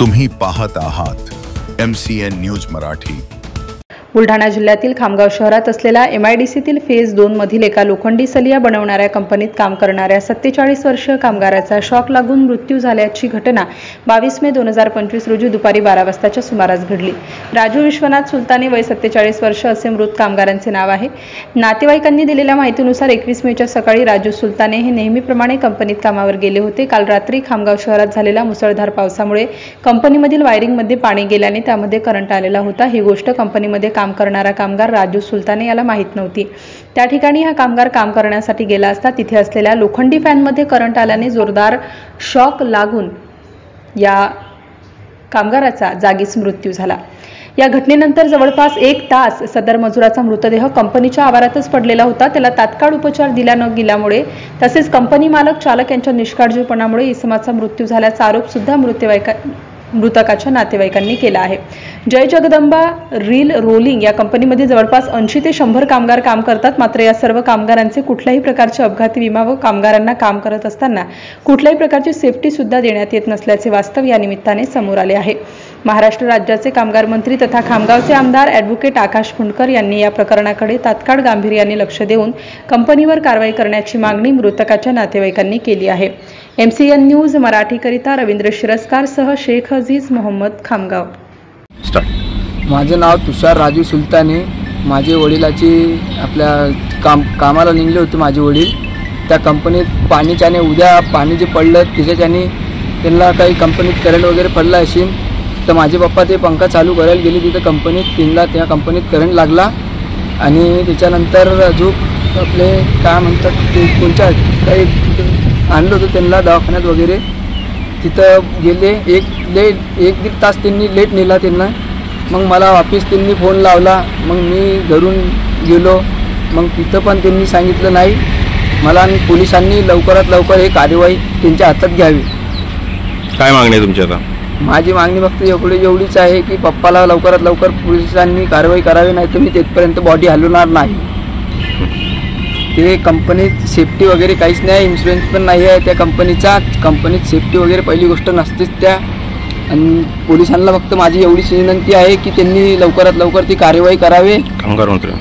तुम्ही पाहत आहात MCN न्यूज मराठी। बुलढाणा जिल्ह्यातील खामगाव शहरात असलेल्या MIDCतील फेज 2 मधील एका लोखंडी सलिया बनवणाऱ्या कंपनीत काम करणाऱ्या 47 वर्षीय कामगाराचा शॉक लागून मृत्यू झाल्याची घटना 22 मे 2025 रोजी दुपारी 12 वाजताच्या सुमारास घडली। राजू विश्वनाथ सुलताने वय 47 वर्ष असे मृत कामगारांचे नाव आहे। नातेवाईकांनी दिलेल्या माहितीनुसार 21 मेच्या सकाळी राजू सुलताने हे नेहमीप्रमाणे कंपनीत कामावर गेले होते। काल रात्री खामगाव शहरात झालेल्या मुसळधार पावसामुळे कंपनीमधील वायरिंगमध्ये पाणी गेल्याने त्यामध्ये करंट आलेला होता। ही गोष्ट कंपनीमध्ये काम करणारा कामगार राजू सुलताने याला माहित नव्हती। त्या ठिकाणी हा कामगार काम करण्यासाठी गेला असता तिथे असलेल्या लोखंडी फॅनमध्ये करंट आल्याने जोरदार शॉक लागून या कामगाराचा जागीच मृत्यू झाला। या घटनेनंतर जवळपास 1 तास सदर मजुराचा मृतदेह कंपनीच्या आवारातच पडलेला होता। त्याला तात्काळ उपचार दिला न गेल्यामुळे तसेच कंपनी मालक चालक यांच्या निष्काळजीपणामुळे इसमाचा मृत्यू झाल्याचा आरोप सुद्धा मृतकाच्या नातेवाईकांनी केला आहे। जय जगदंबा रील रोलिंग या कंपनीमध्ये जवळपास 80 ते 100 कामगार काम करतात। मात्र या सर्व कामगारांचे कुठल्याही प्रकारचे अपघाती विमा व कामगारांना काम करत असताना कुठल्याही प्रकारची सेफ्टी सुद्धा देण्यात येत नसल्याचे वास्तव या निमित्ताने समोर आले आहे। महाराष्ट्र राज्याचे कामगार मंत्री तथा खामगावचे आमदार ॲडव्होकेट आकाश फुंडकर यांनी या प्रकरणाकडे तात्काळ गांभीर्याने लक्ष देऊन कंपनीवर कारवाई करण्याची मागणी मृतकाच्या नातेवाईकांनी केली आहे। MCN न्यूज मराठीकरिता रवींद्र शिरस्कार सह शेख अजीज मोहम्मद खामगाव। माझे नाव तुषार राजू सुलताने। माझे वडिलाची आपल्या कामाला निघले होते माझे वडील। त्या कंपनीत पाणीच्याने उद्या पाणी जे पडलं त्याच्याने त्यांना काही कंपनीत करंट वगैरे पडला असेल तर माझे पप्पा ते पंखा चालू करायला गेले तिथे कंपनीत। त्यांना त्या कंपनीत करंट लागला आणि त्याच्यानंतर अजून आपले काय म्हणतात ते कोणत्या काही आणलं होतं त्यांना दवाखान्यात वगैरे। तिथं गेले एक दीड तास त्यांनी लेट नेला त्यांना। मग मला वापस त्यांनी फोन लावला। मग मी घरून गेलो। मग तिथं पण त्यांनी सांगितलं नाही मला आणि पोलिसांनी लवकरात लवकर हे कार्यवाही त्यांच्या हातात घ्यावी। काय मागणी आहे तुमची आता? माझी मागणी फक्त एवढीच आहे की पप्पाला लवकरात लवकर पोलिसांनी कारवाई करावी, नाही तर मी तिथपर्यंत बॉडी हलवणार नाही। ते कंपनीत सेफ्टी वगैरे काहीच नाही, इन्शुरन्स पण नाही आहे त्या कंपनीचा। कंपनीत सेफ्टी वगैरे पहिली गोष्ट नसतेच त्या। आणि पोलिसांना फक्त माझी एवढीच विनंती आहे की त्यांनी लवकरात लवकर ती कारवाई करावी कामगार मंत्री।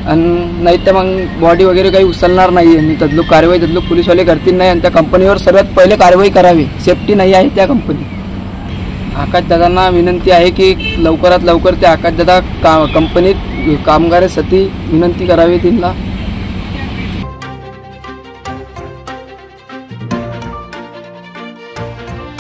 आणि नाही तर मग बॉडी वगैरे काही उचलणार नाही आणि तदलोक कारवाई पोलीसवाले करतील नाही। आणि त्या कंपनीवर सर्वात पहिले कारवाई करावी। सेफ्टी नाही आहे त्या कंपनीत। आकाशदादांना विनंती आहे की लवकरात लवकर त्या आकाशदादा कंपनीत कामगारासाठी विनंती करावी त्यांना।